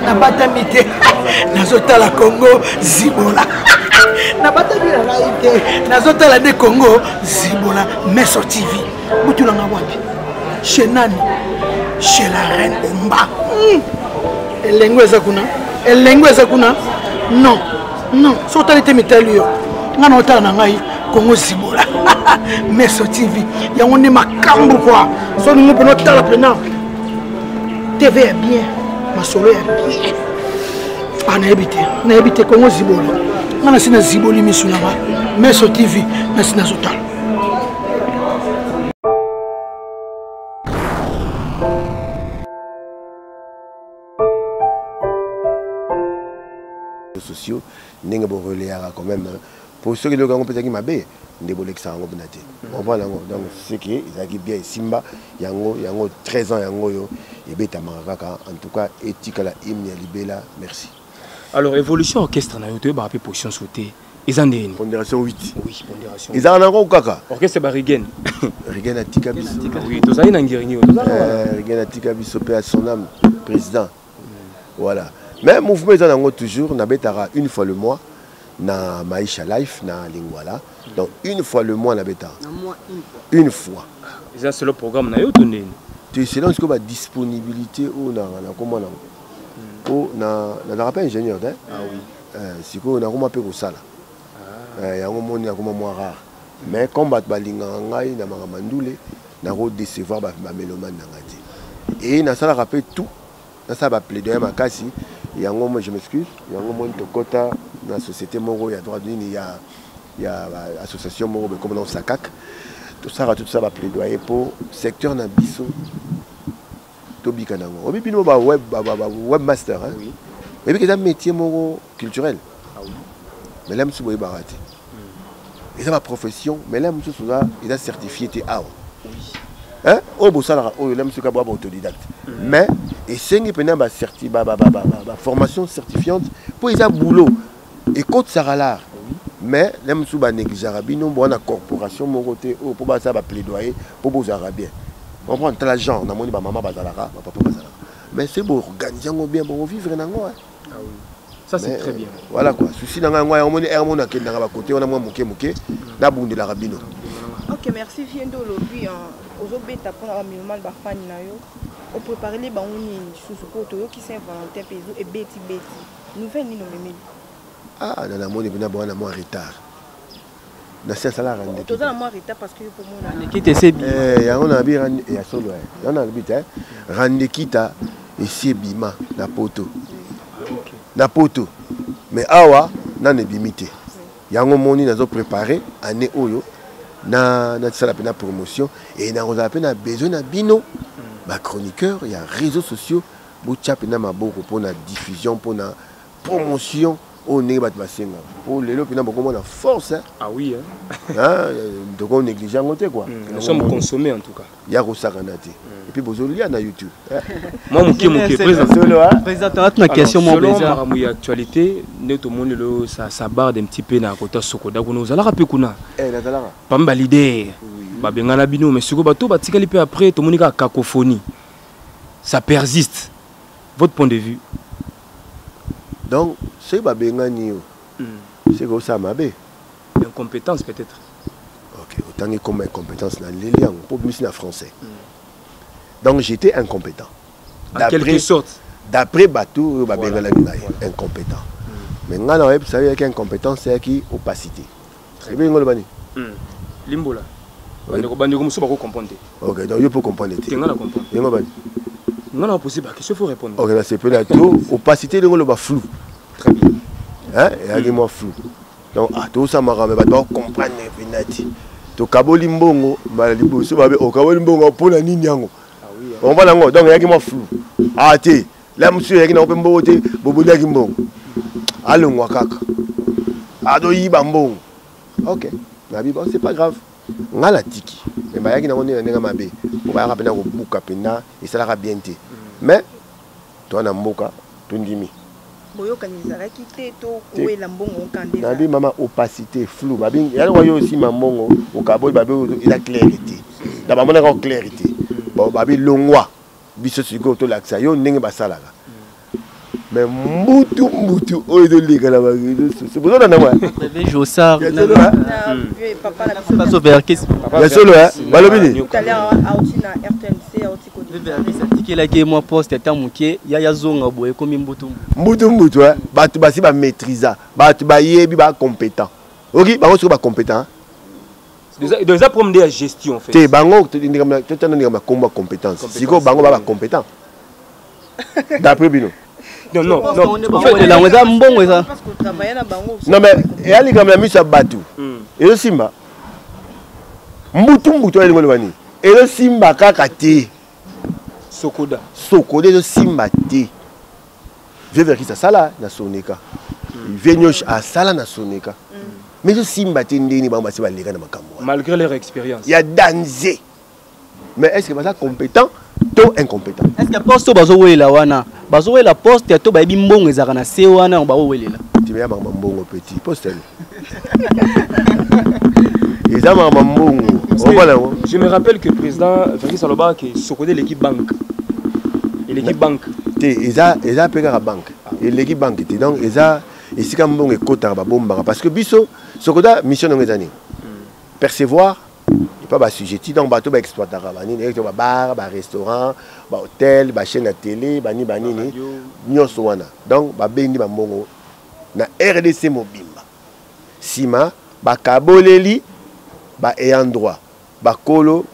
na batami te nazotala Congo zibola na batami na ngai te nazotala nde Congo zibola Meso TV butulanga wapi chez nani chez la reine Omba elengo eza kuna non non sotala te mitali yo ngana otala na ngai Congo zibola Meso TV yango nde makambo kwa so ningo pena otala pena TV est bien, ma solo est bien. Ah, n'a habité Congo Ziboli. On a signé Ziboli Missunama, Meso TV, on a signé Zotal. Les sociaux, n'est pas relais quand même. Pour ceux qui ont peut-être qui m'abbé, des bolets qui sont en bonité. On voit donc c'est qui ils ont bien Simba, yango 13 ans yango yo et beta maraka en tout cas éthique la hymne libella merci. Alors évolution orchestre na yote ba position sauté. Ils ont des pondération 8. Oui, pondération. Ils ont encore kaka. Orchestre ba Rigen. Rigen atika biso. Oui, tous ça na ngirigni. Rigen atika biso pe à son âme président. Voilà. Mais mouvement ils ont toujours na betara une fois le mois. Na Maïcha Life, na Lingwala. Donc une fois le mois, na bêta. Une fois. Et ça c'est le programme na yo toné. C'est là où la disponibilité ou na comment na. Oh na rappel ingénieur hein. Ah oui. C'est quoi na comment peut au sala. Il y a un moment na comment moi rare. Mais combat balinga ngai na mandoule na ro décevoir ba mélomane na ngati. Et na sala rappel tout. Na ça va plaider ma kasi. Il y a un moment je m'excuse, il y a un moment de quota dans la société Moro, il y a droit il y a l'association Moro comme dans Sakak. Tout ça va plaidoyer pour secteur Nabiso. Tobi Kanango. On peut pas webmaster hein. Oui. Mais puis c'est un métier Moro culturel. Ah oui. Mais là monsieur boy baraté. Et ça ma profession, mais là monsieur Souza, il a certifié tes oui. Hein? Oh bossala oh là monsieur Kababa autodidacte. Mais et c'est une formation certifiante pour les boulot et côte Saralar. Mais l'aime sous ba négliger rabino bon la corporation mon côté pour ba ça va plaidoyer pour vos arabiens. On prend tel genre na moni ba maman bazalara ba papa bazalara. Mais c'est bon organiser bien bon vivre na ngo. Ah oui. Ça c'est très bien. Voilà quoi. Souci na ngo on moni hermon na kenda ba côté on a moi moké na bunde la rabino. OK, merci Fiendo Lobi aujourd'hui ta pour minimum ba fan na yo. On prépare les baouni sous ce côté qui Saint-Valentin pézo et Betty nouvelle ni nommé. Ah dans la monde bien bon en retard. Dans ce salaire rendez. Tout en retard parce que pour moi qui c'est bien. On a bien et ya solo on a le but hein. Rendre kita et c'est bima na poto. Na poto. Mais awa na ne bimité. Yango moni nazo préparer année oyo na ça la promotion et na on a peine besoin na bino. Ma chroniqueur, il y a réseaux sociaux, pour la diffusion, pour la promotion, au pour les gens qui ont force. Ah oui. Donc on néglige quoi. Nous sommes consommés en tout cas. Il y a Rosaranati. Et puis vous avez na YouTube. Moi, mon président, une question, mon plaisir. Selon la actualité, nous tout le monde ça barre un petit peu na côté Sokoda. Nous allons rappeler qu'on a. Pas l'idée. Babengana bino mais siko bato batikali pe après tout monde a cacophonie. Ça persiste. Votre point de vue. Donc c'est babengani c'est comme ça mabé. Incompétence peut-être. OK, autant que comme incompétence dans les langues pour plus en français. Donc j'étais incompétent. En quelque sorte. D'après bateau babengana incompétent. Mais ngana web ça veut dire qu'incompétence c'est qui opacité. C'est bien ngolo bani. Limbola. Ok, donc il faut comprendre. Non, non, possible. Qu'est-ce qu'il faut répondre? Ok, c'est peu là tout. Opacité, le flou. Très bien. Hein? Il y a moins flou. Donc, tout ça m'a ramené. Tu comprendre les pénati. Tu kaboli mbongo, balibo, so babe, o kaboli mbongo pour la nini yango. Ah oui. On va là, donc il y a moins flou. Ah té, là monsieur, il y a un peu mboté, boboli ya mbongo. Allons wakaka. Ado yiba mbongo. Ok. Mais bon, c'est pas grave. Ngala tiki mais bayaki na ngoni nga mabe on va rappeler ko buka pena et ça la bien té mais toi na mboka tondimi boyoka nizara kité to koela mbongo kandela nabi mama opacité flou babi yalo wayo aussi mamongo okaboli babi il a clarté d'abord mona ko clarté bon babi longwa biso siko to laksa yo ndenge basalaka mais mbutu oyo de liga la réseaux sociaux c'est besoin d'en avoir Prévé Jossard papa pas sauver qu'est-ce ya solo balobini tout à l'heure auti na RTNC auti ko la que moi poste temps muke ya zonga boye comme mbutu batu basi ba maîtriser batu ba yebi ba compétent OK bango so ba compétent déjà pour me dire gestion en fait te bango tu ndinga komba compétence siko bango ba compétent d'après bino non mais yali comme la mise à batu et le simba mbutu ele ngolwani et le simba kaka te sokoda le simba te je vers qui ça sala na soneka venyosh a sala na soneka mais le simba te ndeni ba basi ba leka na makambo malgré leur expérience il y a danger mais est-ce que ça compétent to incompétent est-ce que poste bazo wela wana bazo wela poste to ba bi mbongo ezaka na se wana ba welela tu me yaba mbongo petit poste ils ont mbongo je me rappelle que le président Félix Saloba qui sokode l'équipe banque et l'équipe banque ils a payé la banque et l'équipe banque était donc ils a ici quand mbongo ekota ba bomba parce que biso sokoda mission ngezani années percevoir pas ba sujetti donc bateau ba exploiter bani ba bar ba restaurant ba hôtel ba chaîne à télé bani ni nyonso wana donc ba bendi ba mbongo na RDC mobimba sima ba kaboleli ba ayant droit ba kolo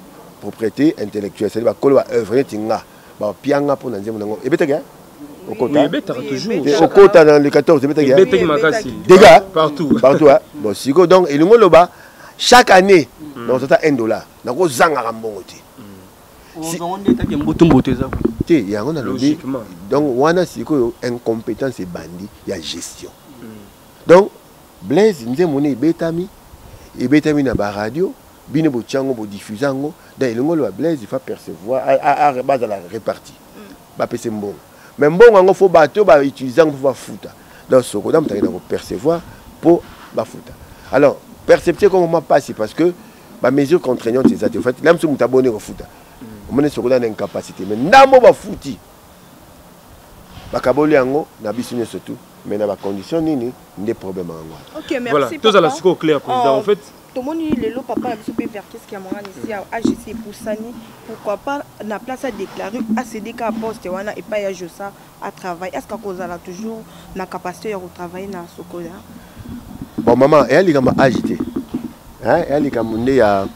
propriété intellectuelle c'est ba kolo ba œuvre tinga ba pianga pour nzembo nango ebetega au kota toujours au kota dans le 14 ebetega dégâts partout bon siko donc et le ngoloba chaque année dans $1 nako zanga mbongo te il y a un logiquement donc wana siko incompétence et bandi il y a gestion donc Blaise nzemone betami na ba radio bine bo tchango bo diffusango dans le ngolo Blaise il faut percevoir à base à la répartie ba pese mbongo mais mbongo ngo faut bato ba utiliser ngo faut futa donc ce qu'on a percevoir pour ba futa alors perception comment passe parce que ma mesure contraignante c'est ça en fait là monsieur mutabone au foot on est sur une incapacité mais ndambo ba fouti ba kaboli yango na bisune surtout mais na ba condition nini des problèmes en OK merci voilà tout ça là c'est clair président en fait tout le monde le lo papa la biso pe vers qu'est-ce qui a moral ici à AGC pour Sani pourquoi pas na place à déclarer ACDK poste wana et pas ya Josa à travail est-ce qu'on a toujours na capacité de travailler na Sokola. Bon maman elle est comme agité hein elle est comme né à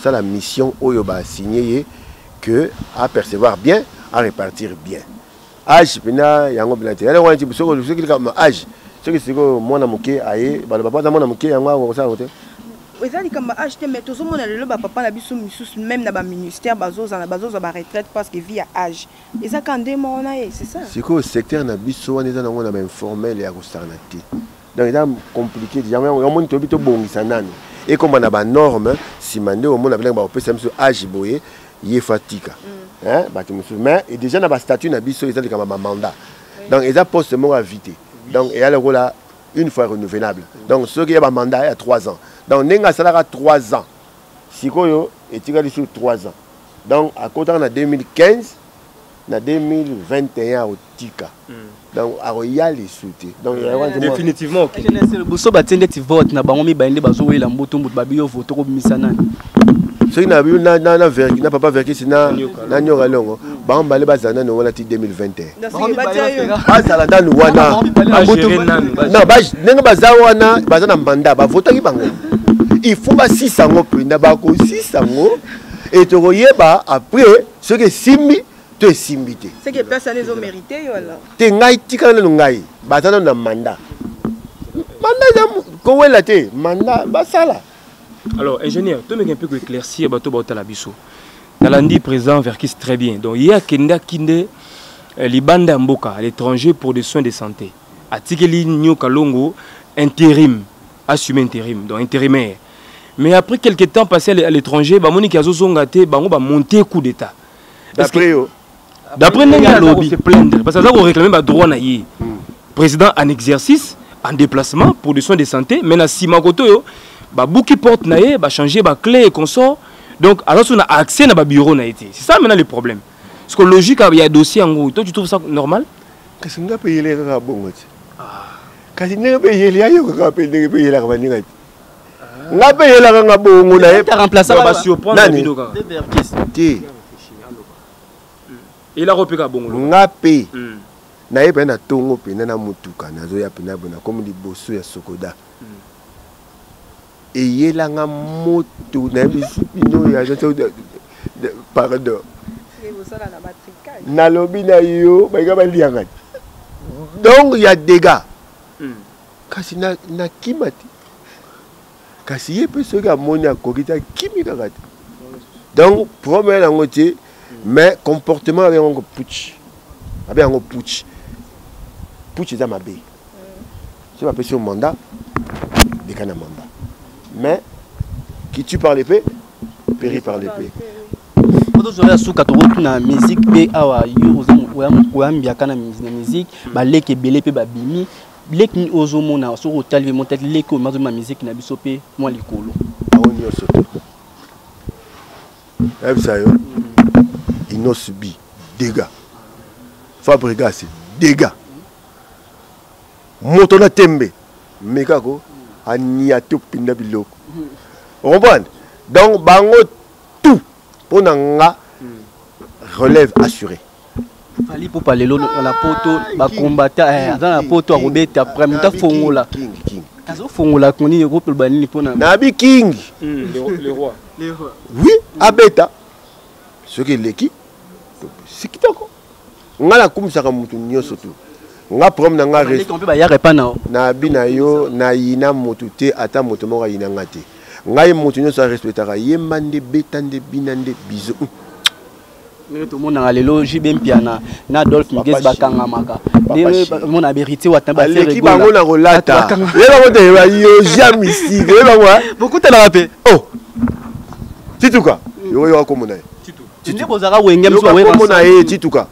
ça la mission oyo ba signé que à percevoir bien à répartir bien âge pena yango bilate elle on dit ce qui comme âge ce qui c'est que moi na moké aye ba papa na moi na moké yango ça côté ezali comme acheter mais tout le monde le papa na biso misusu même na ba ministère bazoza ba retraite parce que via âge eza quand démon na c'est ça c'est que secteur na biso on est dans on a informel et à consternati donc il est compliqué jamais on monte to bito bongisa nani et comme on a ba norme si mande au monde avec ba opesa mso âge boye yé fatika hein ba mais et déjà na ba statut na biso ezali comme mandat donc ils a poste mo à vite donc et alors là une fois renouvelable donc ceux qui a ba mandat à 3 ans donc nenga salara 3 ans sikoyo etikali sur 3 ans donc à côté en 2015 na 2021 au tika donc a royal souté donc définitivement OK le bosso batende ti vote na bango mi baende bazo wela mbutu mbutu babiyo vote ko misana ce na bi na verki na papa verki sina na nyoka longo bango bale bazana no wala ti 2021 bazala danu wana non nenga bazawana bazana manda ba vote ki bango il faut ba 6 ans prinda ba ko 6 ans et to royeba après ce que simbi to simbité c'est que personne les ont mérité voilà te ngai tikana no ngai bazana na manda ko wela te manda basala. Alors, ingénieur, tu me un peu éclaircir bateau la biso. Nalandi présent vers qui c'est très bien. Donc, il y a Kenda Kinde, Libanda Mboka, à l'étranger pour des soins de santé. À Tikeli Nyo Kalongo, intérim, assumé intérim, donc intérimaire. Mais après quelques temps passé à l'étranger, Monique Azozongate, Bango va monter coup d'état. D'après eux. D'après nous, on se plaindre. Parce que ça, on réclame le droit naïe. Président en exercice, en déplacement pour des soins de santé, mais na Simakoto, Bouki porte naïe, changer ba clé et consort. Donc, alors on a accès à ba bureau naïe. C'est ça maintenant le problème. Parce que logique, il y a un dossier en gros. Toi, tu trouves ça normal? kasi nga pe yele kaka bongo ti kasi nga pe yele ayo kaka pe ndenge pe yele kaka ndenge ti nga pe yele kaka bongo na ye ta remplacer ba surprendre bino ka ti il a repika bongo nga pe na ye pe na tongo pe na mutuka na zo ya pe na bona comme liboso ya Sokoda e yela nga moto na bisi bino ya pardon na lobi na yo ba ga ba lianga donc il y a des gars kasi na kimati kasi ye pe so ga moni akokita kimika kati donc problème na ngotie mais comportement avec un putsch avec un putsch za mabe c'est pas possible mandat des kana mandat mais qui tue par l'épée périt par l'épée. Ozoya suka to na musique pe awa yo oyambia kana musique ba leke belé pe ba bimi lek ni ozomona so otali mo tête leke o ma musique na biso pe mo likolo awoni osoto ça yo ils ont subi dégâts fabriquer c'est dégâts moto na tembe mekako aniato pinda biloko on comprend donc bango tout pour nga relève assurée fali pour parler la poto ba combattre dans la poto robeta après muta fongola king kazo fongola koni groupe banini pona nabi king le roi oui abeta ce qui leki c'est kitoko nga la kumisaka mutu nyoso tu nga prom na nga reste on peut ba ya repana na bina yo na yina mutu te ata mutu mo ga yina ngate ngai mutu nyoso respectaka yembande betande binande bizo tout monde a lelo jibem piana na Adolphe Miguel bakanga maka mon a vérité wa tamba faire l'équipe bango na rolata lelo ko te ba yo jamisi lelo ba beaucoup te la rapé oh tituka yo ko mona titu ne bozara wengem so we ko mona e tituka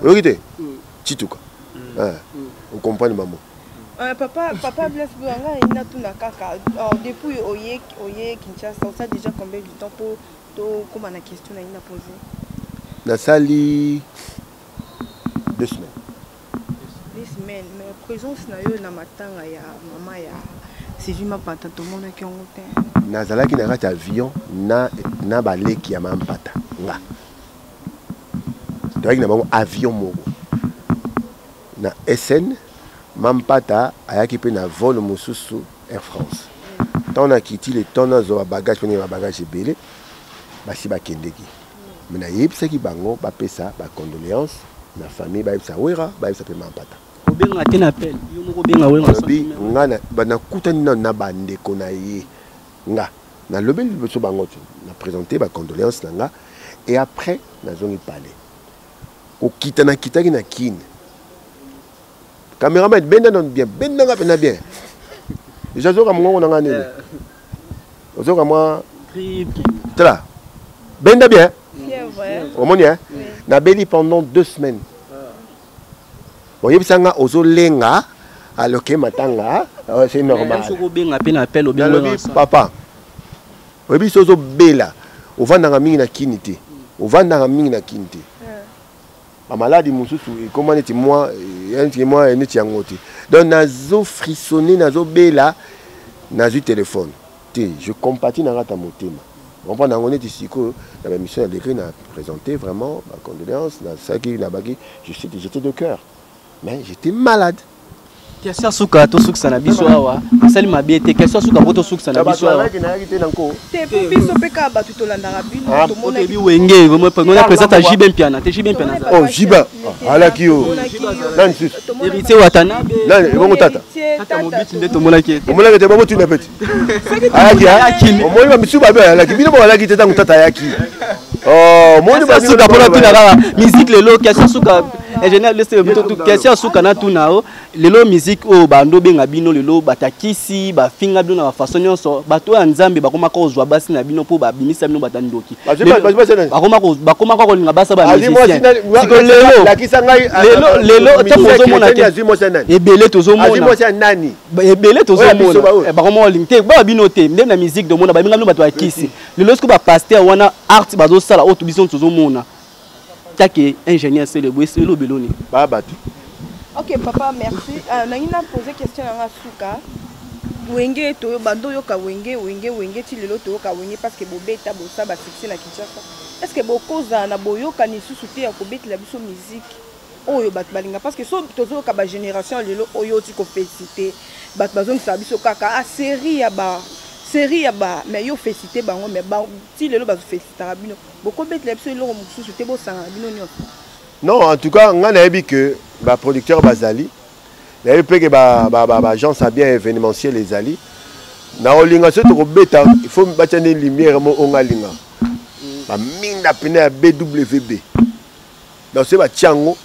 yo kite tituka on comprend maman papa blesse Bouanga il n'a tout na kaka depuis oye Kinshasa ça déjà combien de temps pour comment la question il a posé na sali 2 semaines mais présence na yo na matanga ya mama ya c'est ma pata tout le monde qui ont été na zalaki na kati avion na baleki ya mampata nga donc na bango avion moko na SN mampata ayaki pe na vol mosusu Air France tant na kiti le temps na zo bagage pene bagage belé basi bakendeki mais na yebisaki bango bapesa ba condoléances na famille bayebisa wera bayebisa pe mampata obenga te na appel yo moko benga wera nga na bana kutani na bandeko na ye nga na lobeli biso bango tu na présenter ba condoléances na nga et après na zongi parler ko kitana kitaki na kin caméraman benda non bien benda nga pena bien déjà zo ka mongo na nga nene zo ka moi tala benda bien au monde hein na beli pendant 2 semaines bon yebisanga ozo lenga aloke matanga c'est normal papa oyebi sozo bela ovandanga mingi na kinité ovandanga mingi na kinité ma maladie mususu comment neti moi neti yango te donc nazo frissonner nazo bela nazo téléphone te je compatis na rata motema on prend dans neti siko la mission a décrit na présenter vraiment ma condoléance na saki na bagi j'étais de cœur mais j'étais malade. Question suka to suksa na biso awa asali mabete question suka boto suksa na biso awa te pour biso peka ba tout landara bino to mona bi wenge vraiment on présente à Jibem Piana te Jibem Piana oh Jiba ala kiyo nan sus hérité watana nan bongo tata mobiti nde to mona ki to mona ke te bobo tu na petit ala ki o moyi ba misu ba be ala ki bino ba ala ki te tangu tata yaki oh moyi ba suka pona tuna kaka musique lelo question suka ingénieur laissez tout question suka na tuna o lelo musique o bando benga bino lelo batakisi ba finga bino na façon nyonso bato ya nzambe bakoma ko zwa basi na bino po ba bimisa bino batandoki bakoma ko linga basa ba musicien lelo tapo mona ke ebele tozomona nani ebele tozomona bakoma lingte ba bino te ndem na musique de mona ba binga bino bato ya kisi lelo sko ba pasteur wana art bazo sala o to bison tozomona tant qu'ingénieur c'est le beloni babatu. Ok papa, merci. Naina posé question à Suka. Wenge to bando yo ka wenge ti lelo to ka wenge parce que bobeta bosa ba succès na Kinshasa. Est-ce que bokoza na boyoka ni susuté ya kobeta la biso musique oyo bat balinga parce que so tozo ka ba génération lelo oyo ti ko féliciter bat bazon sa biso kaka a série ya ba mais yo féliciter bango mais ba ti lelo ba féliciter bino bokobeta la biso lelo susuté bo sanga bino nyonso. Non, en tout cas, on a vu que le producteur Bazali, il y a que l'agence a bien événementiel les Ali. Il faut mettre une lumière on a linga. La mine d'appelé à BWB. Donc c'est un tiango,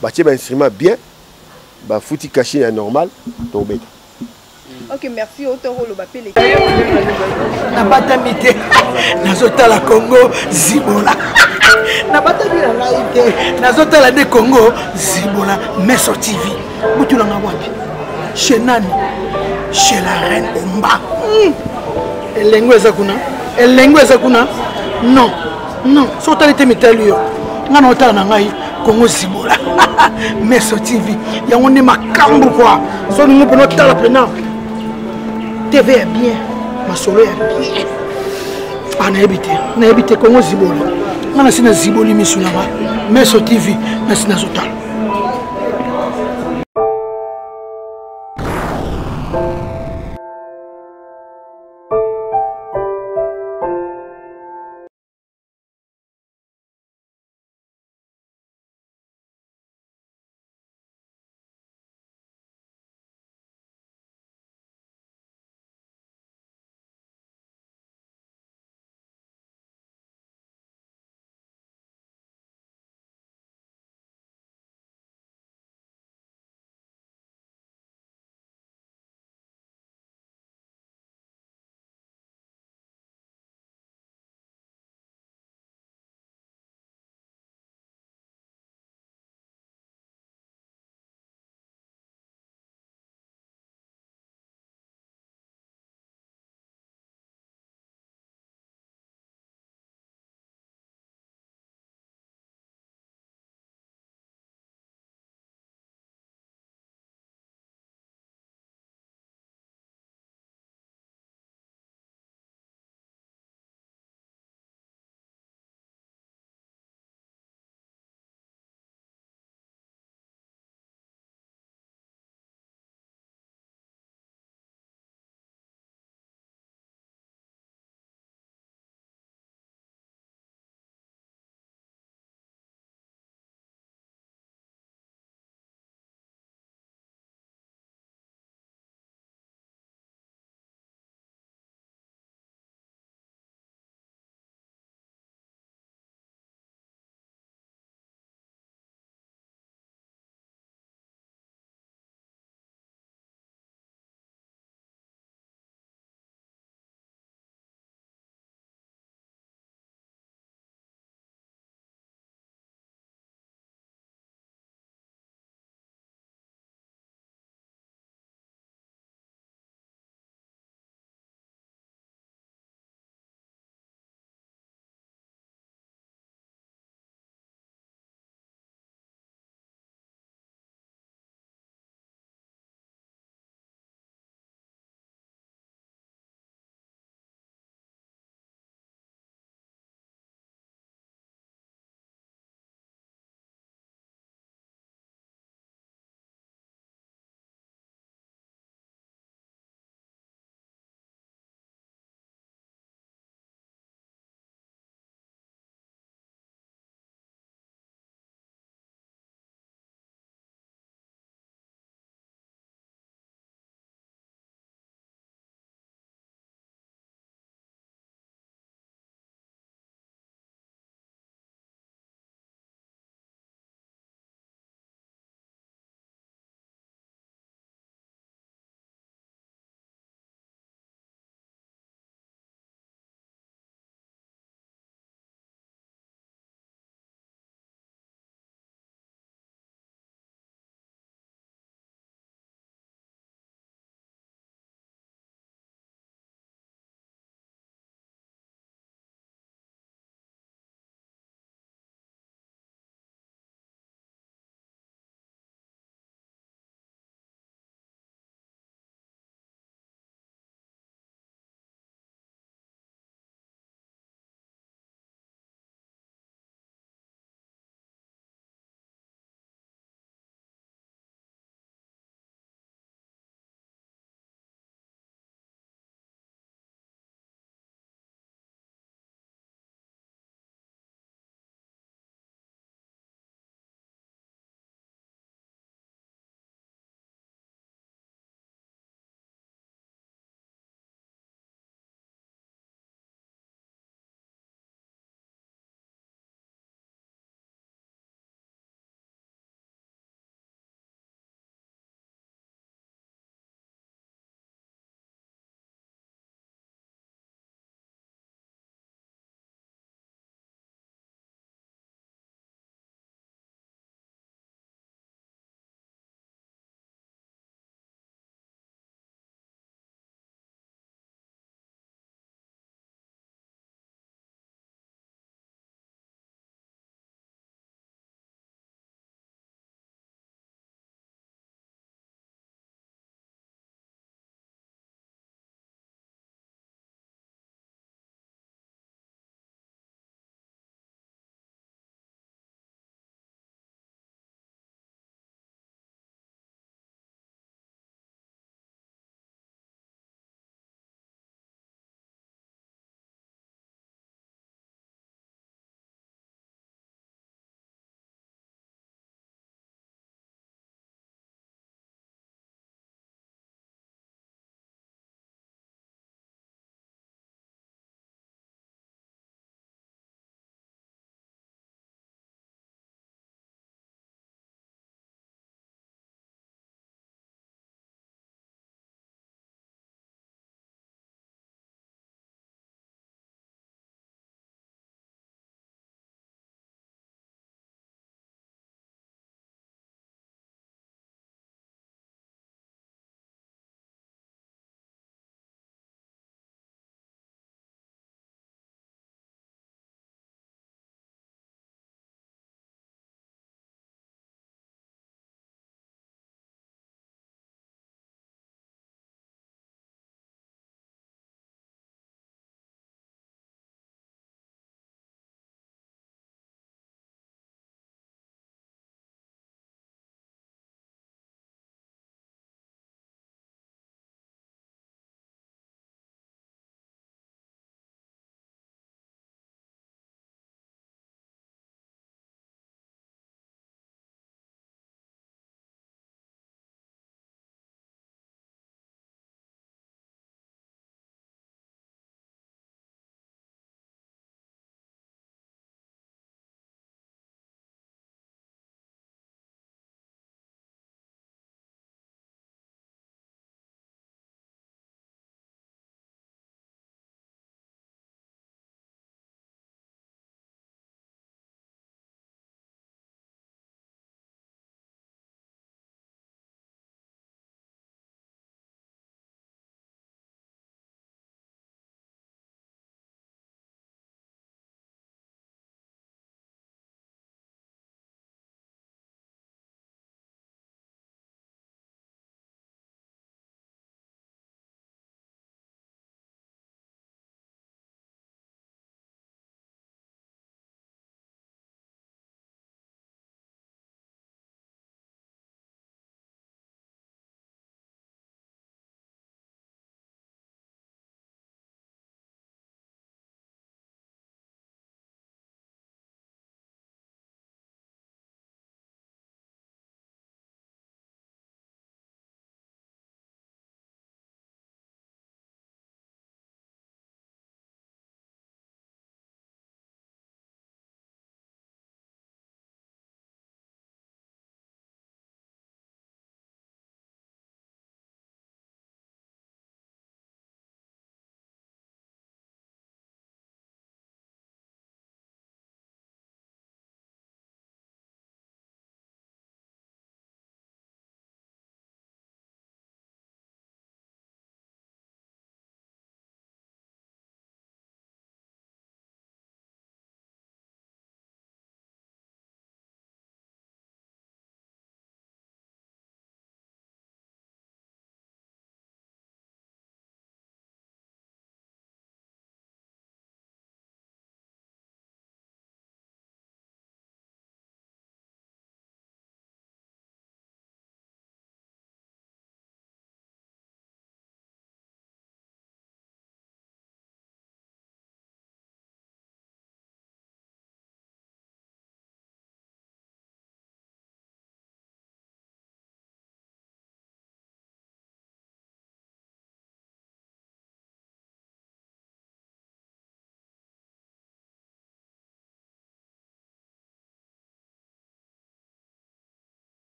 un instrument bien, un foutu caché normal, donc bête. Ok, merci. Otoro le bapé na batamite nazota la Congo Zibola na batamite la laïque nazota la Congo Zibola Meso TV butula nga wapi chez nani chez la reine Omba elengo eza kuna non sota lete metalio nga na otala na ngai Congo Zibola Meso TV yango ne makambo quoi so ningo peno tala pena TV est bien, ma solo est bien. Ah, n'a habité Congo Zibola. On a signé Ziboli Missunama, mais sur TV, mais c'est Nazota.